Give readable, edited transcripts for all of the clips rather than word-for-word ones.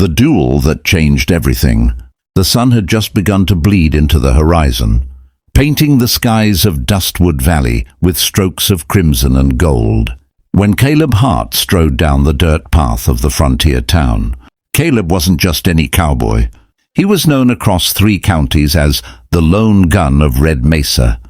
The duel that changed everything. The sun had just begun to bleed into the horizon, painting the skies of Dustwood Valley with strokes of crimson and gold. When Caleb Hart strode down the dirt path of the frontier town, Caleb wasn't just any cowboy. He was known across 3 counties as the Lone Gun of Red Mesa,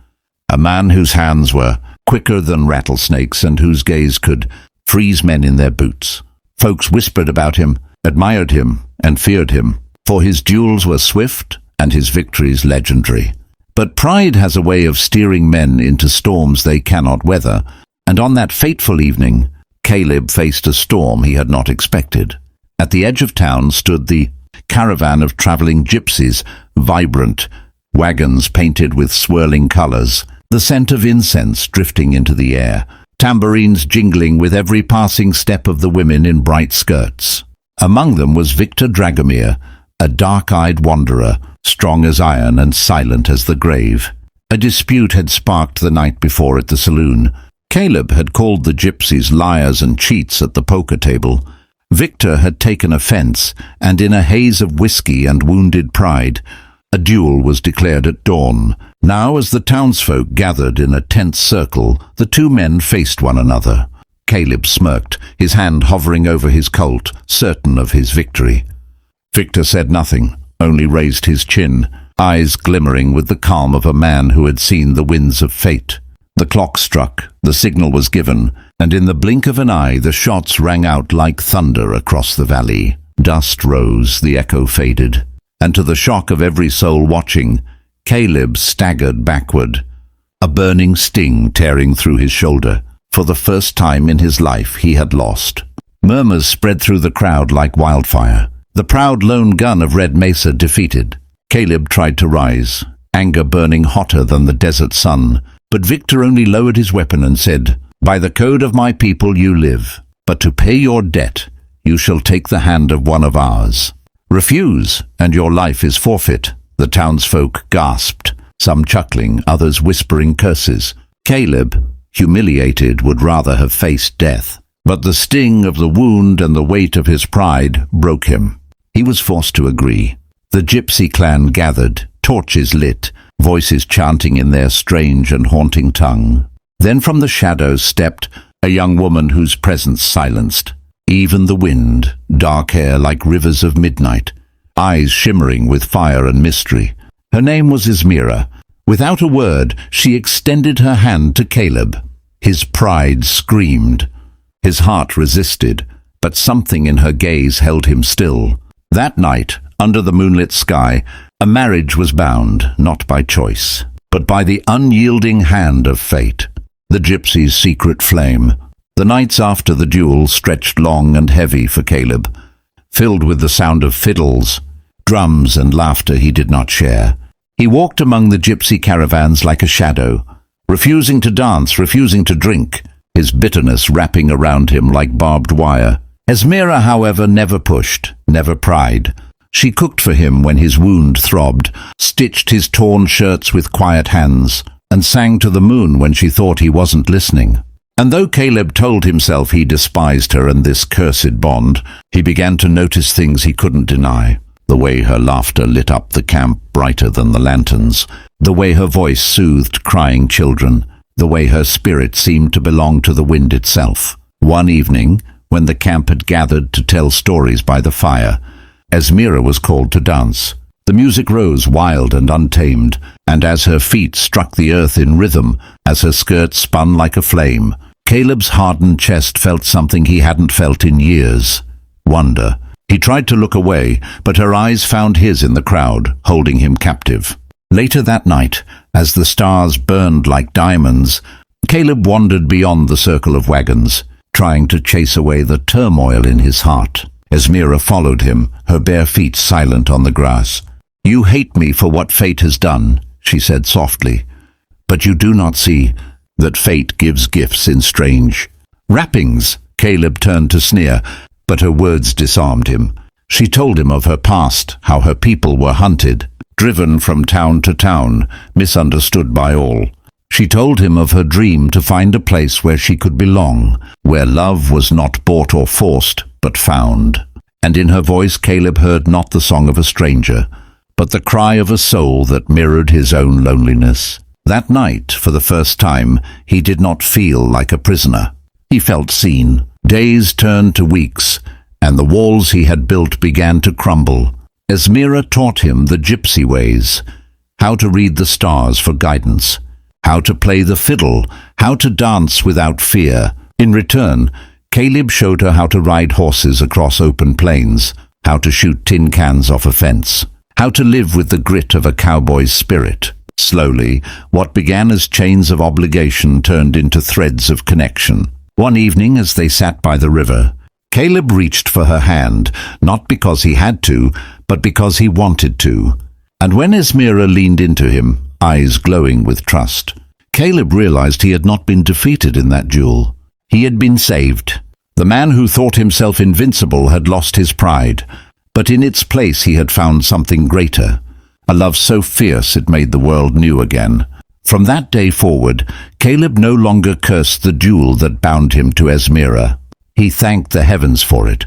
a man whose hands were quicker than rattlesnakes and whose gaze could freeze men in their boots. Folks whispered about him, admired him, and feared him, for his duels were swift and his victories legendary. But pride has a way of steering men into storms they cannot weather, and on that fateful evening, Caleb faced a storm he had not expected. At the edge of town stood the caravan of traveling gypsies, vibrant wagons painted with swirling colors, the scent of incense drifting into the air, tambourines jingling with every passing step of the women in bright skirts. Among them was Victor Dragomir, a dark-eyed wanderer, strong as iron and silent as the grave. A dispute had sparked the night before at the saloon. Caleb had called the gypsies liars and cheats at the poker table. Victor had taken offense, and in a haze of whiskey and wounded pride, a duel was declared at dawn. Now, as the townsfolk gathered in a tense circle, the 2 men faced one another. Caleb smirked, his hand hovering over his Colt, certain of his victory. Victor said nothing, only raised his chin, eyes glimmering with the calm of a man who had seen the winds of fate. The clock struck, the signal was given, and in the blink of an eye the shots rang out like thunder across the valley. Dust rose, the echo faded, and to the shock of every soul watching, Caleb staggered backward, a burning sting tearing through his shoulder. For the first time in his life he had lost. Murmurs spread through the crowd like wildfire. The proud Lone Gun of Red Mesa defeated. Caleb tried to rise, anger burning hotter than the desert sun, but Victor only lowered his weapon and said, "By the code of my people you live, but to pay your debt you shall take the hand of one of ours. Refuse, and your life is forfeit." The townsfolk gasped, some chuckling, others whispering curses. Caleb, humiliated, would rather have faced death, but the sting of the wound and the weight of his pride broke him. He was forced to agree. The gypsy clan gathered, torches lit, voices chanting in their strange and haunting tongue. Then from the shadows stepped a young woman whose presence silenced even the wind, dark hair like rivers of midnight, eyes shimmering with fire and mystery. Her name was Ismira. Without a word, she extended her hand to Caleb. His pride screamed. His heart resisted, but something in her gaze held him still. That night, under the moonlit sky, a marriage was bound, not by choice, but by the unyielding hand of fate. The gypsy's secret flame. The nights after the duel stretched long and heavy for Caleb, filled with the sound of fiddles, drums and laughter he did not share. He walked among the gypsy caravans like a shadow, refusing to dance, refusing to drink, his bitterness wrapping around him like barbed wire. Esmira, however, never pushed, never pried. She cooked for him when his wound throbbed, stitched his torn shirts with quiet hands, and sang to the moon when she thought he wasn't listening. And though Caleb told himself he despised her and this cursed bond, he began to notice things he couldn't deny. The way her laughter lit up the camp brighter than the lanterns, the way her voice soothed crying children, the way her spirit seemed to belong to the wind itself. One evening, when the camp had gathered to tell stories by the fire, Esmira was called to dance. The music rose wild and untamed, and as her feet struck the earth in rhythm, as her skirt spun like a flame, Caleb's hardened chest felt something he hadn't felt in years: wonder. He tried to look away, but her eyes found his in the crowd, holding him captive. Later that night, as the stars burned like diamonds, Caleb wandered beyond the circle of wagons, trying to chase away the turmoil in his heart. Esmira followed him, her bare feet silent on the grass. "You hate me for what fate has done," she said softly, "but you do not see that fate gives gifts in strange wrappings." Caleb turned to sneer, but her words disarmed him. She told him of her past, how her people were hunted, driven from town to town, misunderstood by all. She told him of her dream to find a place where she could belong, where love was not bought or forced, but found. and in her voice Caleb heard not the song of a stranger, but the cry of a soul that mirrored his own loneliness. That night, for the first time, he did not feel like a prisoner. He felt seen. Days turned to weeks, and the walls he had built began to crumble. Esmira taught him the gypsy ways, how to read the stars for guidance, how to play the fiddle, how to dance without fear. In return, Caleb showed her how to ride horses across open plains, how to shoot tin cans off a fence, how to live with the grit of a cowboy's spirit. Slowly, what began as chains of obligation turned into threads of connection. One evening, as they sat by the river, Caleb reached for her hand, not because he had to, but because he wanted to. And when Esmira leaned into him, eyes glowing with trust, Caleb realized he had not been defeated in that duel. He had been saved. The man who thought himself invincible had lost his pride, but in its place he had found something greater, a love so fierce it made the world new again. From that day forward, Caleb no longer cursed the duel that bound him to Esmira. He thanked the heavens for it.